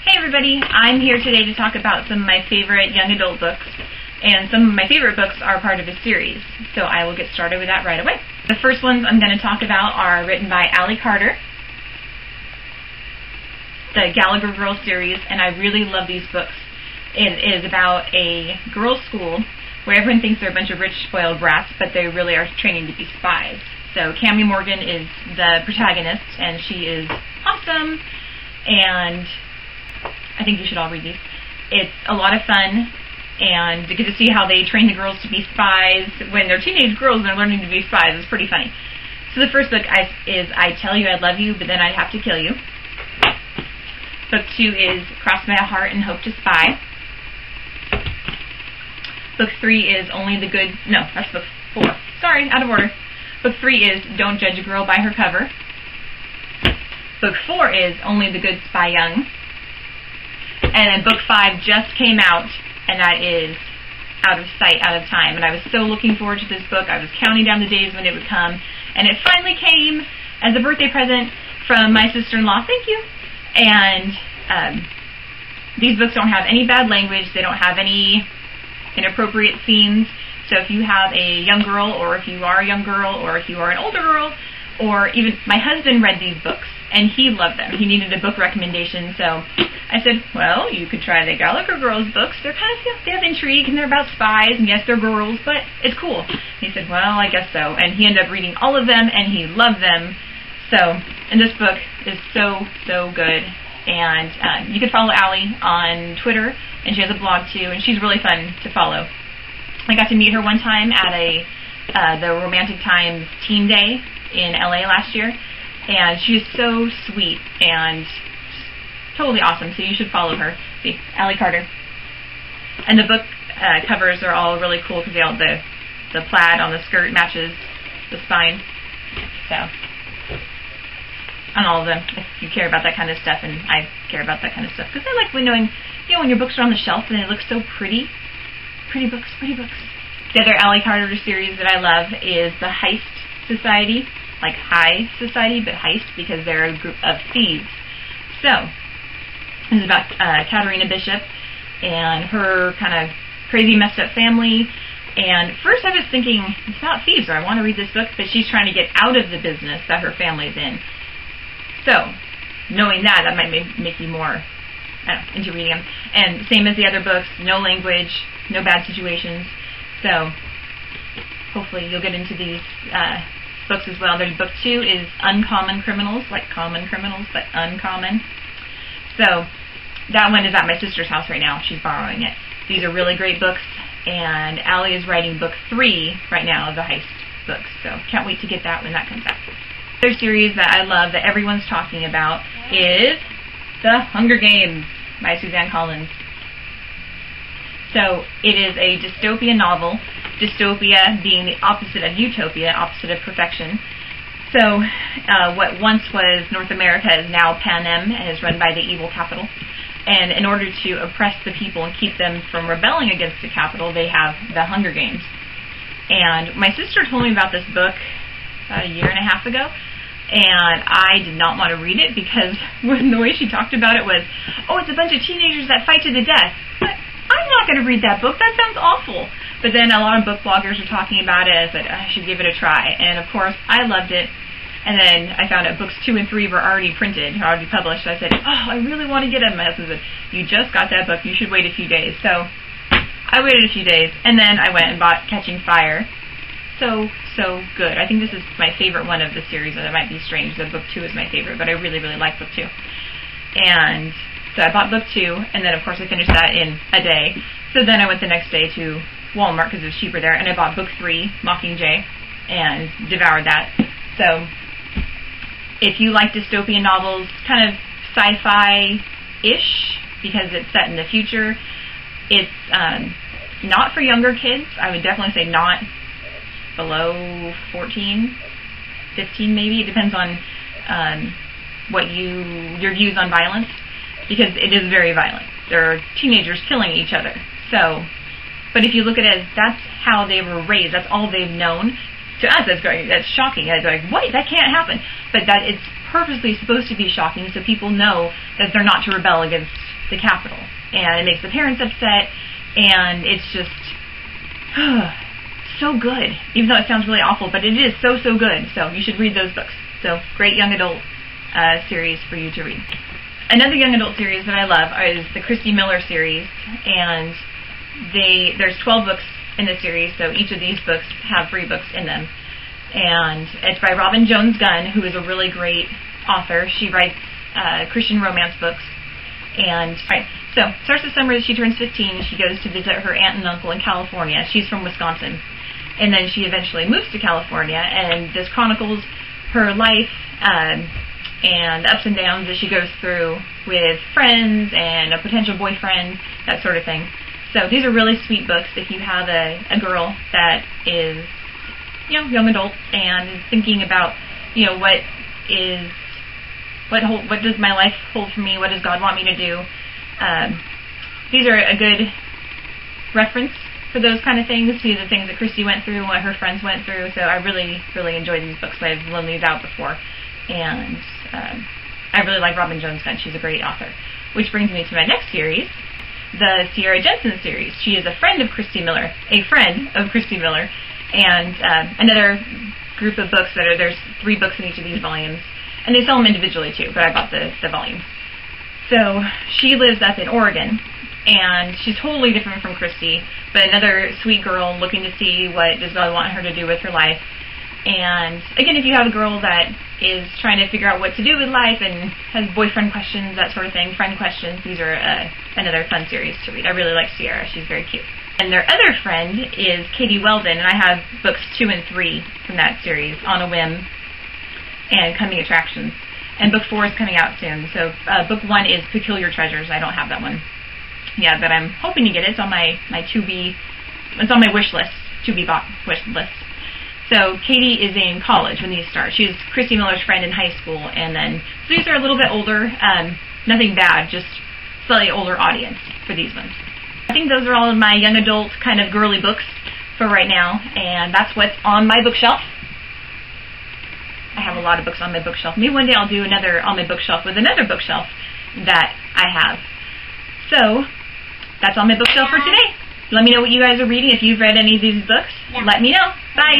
Hey everybody, I'm here today to talk about some of my favorite young adult books, and some of my favorite books are part of a series, so I will get started with that right away. The first ones I'm going to talk about are written by Allie Carter, the Gallagher Girls series, and I really love these books. It is about a girls' school where everyone thinks they're a bunch of rich, spoiled brats, but they really are training to be spies. So Cammie Morgan is the protagonist, and she is awesome, and I think you should all read these. It's a lot of fun, and you get to see how they train the girls to be spies. When they're teenage girls and they're learning to be spies, it's pretty funny. So the first book is I Tell You I Love You, But Then I'd Have to Kill You. Book 2 is Cross My Heart and Hope to Spy. Book 3 is Only the Good... No, that's book 4. Sorry, out of order. Book 3 is Don't Judge a Girl by Her Cover. Book 4 is Only the Good Spy Young. And then book 5 just came out, and that is Out of Sight, Out of Time. And I was so looking forward to this book. I was counting down the days when it would come, and it finally came as a birthday present from my sister-in-law. Thank you. And these books don't have any bad language. They don't have any inappropriate scenes. So if you have a young girl, or if you are a young girl, or if you are an older girl, or even my husband read these books, and he loved them. He needed a book recommendation, so I said, well, you could try the Gallagher Girls books. They're kind of, they have intrigue, and they're about spies, and yes, they're girls, but it's cool. He said, well, I guess so. And he ended up reading all of them, and he loved them. So, and this book is so, so good. And you can follow Allie on Twitter, and she has a blog too, and she's really fun to follow. I got to meet her one time at the Romantic Times Teen Day in LA last year, and she is so sweet and totally awesome, so you should follow her. See, Allie Carter. And the book covers are all really cool because the plaid on the skirt matches the spine. So, on all of them, if you care about that kind of stuff, and I care about that kind of stuff, because I like knowing, when your books are on the shelf and they look so pretty. Pretty books, pretty books. The other Allie Carter series that I love is the Heist Society, like High Society, but Heist, because they're a group of thieves. So, this is about Katerina Bishop and her kind of crazy, messed up family. And first I was thinking, it's about thieves, or I want to read this book, but she's trying to get out of the business that her family's in. So, knowing that might make you more into reading them. And same as the other books, no language, no bad situations. So, hopefully you'll get into these books as well. There's book 2 is Uncommon Criminals, like common criminals, but uncommon. So, that one is at my sister's house right now. She's borrowing it. These are really great books, and Allie is writing book 3 right now of the Heist books. So, can't wait to get that when that comes out. Another series that I love that everyone's talking about is The Hunger Games by Suzanne Collins. So it is a dystopian novel, dystopia being the opposite of utopia, opposite of perfection. So what once was North America is now Panem and is run by the evil capital. And in order to oppress the people and keep them from rebelling against the capital, they have the Hunger Games. And my sister told me about this book about a year and a half ago, and I did not want to read it because the way she talked about it was, oh, it's a bunch of teenagers that fight to the death. But I'm not going to read that book. That sounds awful. But then a lot of book bloggers were talking about it. I said, I should give it a try. And of course, I loved it. And then I found out books 2 and 3 were already printed, already published. So I said, oh, I really want to get it. My husband said, you just got that book. You should wait a few days. So I waited a few days, and then I went and bought Catching Fire. So good. I think this is my favorite one of the series, and it might be strange that book 2 is my favorite, but I really, really like book 2. And so I bought book 2, and then of course I finished that in a day. So then I went the next day to Walmart because it was cheaper there, and I bought book 3, Mockingjay, and devoured that. So if you like dystopian novels, kind of sci-fi-ish, because it's set in the future, it's not for younger kids. I would definitely say not below 14, 15 maybe. It depends on your views on violence, because it is very violent. There are teenagers killing each other. So, but if you look at it as that's how they were raised, that's all they've known. To us, that's shocking. It's like, what? That can't happen. But that it's purposely supposed to be shocking, so people know that they're not to rebel against the Capitol, and it makes the parents upset, and it's just so good, even though it sounds really awful, but it is so good. So you should read those books. So great young adult series for you to read. Another young adult series that I love is the Christy Miller series, and there's 12 books in the series, so each of these books have 3 books in them. And it's by Robin Jones Gunn, who is a really great author. She writes Christian romance books. And so starts the summer, she turns 15, she goes to visit her aunt and uncle in California. She's from Wisconsin. And then she eventually moves to California, and this chronicles her life and the ups and downs that she goes through with friends and a potential boyfriend, that sort of thing. So these are really sweet books if you have a girl that is, young adult and is thinking about, what does my life hold for me? What does God want me to do? These are a good reference for those kind of things, see the things that Christy went through and what her friends went through. So I really enjoy these books. I've loaned these out before. And I really like Robin Jones Gunn. She's a great author. Which brings me to my next series, the Sierra Jensen series. She is a friend of Christy Miller, and another group of books there's 3 books in each of these volumes. And they sell them individually too, but I bought the volume. So she lives up in Oregon, and she's totally different from Christy, but another sweet girl looking to see what does God want her to do with her life. And again, if you have a girl that is trying to figure out what to do with life and has boyfriend questions, that sort of thing, friend questions, these are another fun series to read. I really like Sierra. She's very cute. And their other friend is Katie Weldon, and I have books 2 and 3 from that series, On a Whim and Coming Attractions. And book 4 is coming out soon. So book 1 is Peculiar Treasures. I don't have that one yet, but I'm hoping to get it. It's on my it's on my wish list, to be bought wish list. So Katie is in college when these start. She's Christy Miller's friend in high school, and then so these are a little bit older. Nothing bad, just slightly older audience for these ones. I think those are all of my young adult kind of girly books for right now, and that's what's on my bookshelf. I have a lot of books on my bookshelf. Maybe one day I'll do another on my bookshelf with another bookshelf that I have. So that's on my bookshelf for today. Let me know what you guys are reading. If you've read any of these books, let me know. Bye.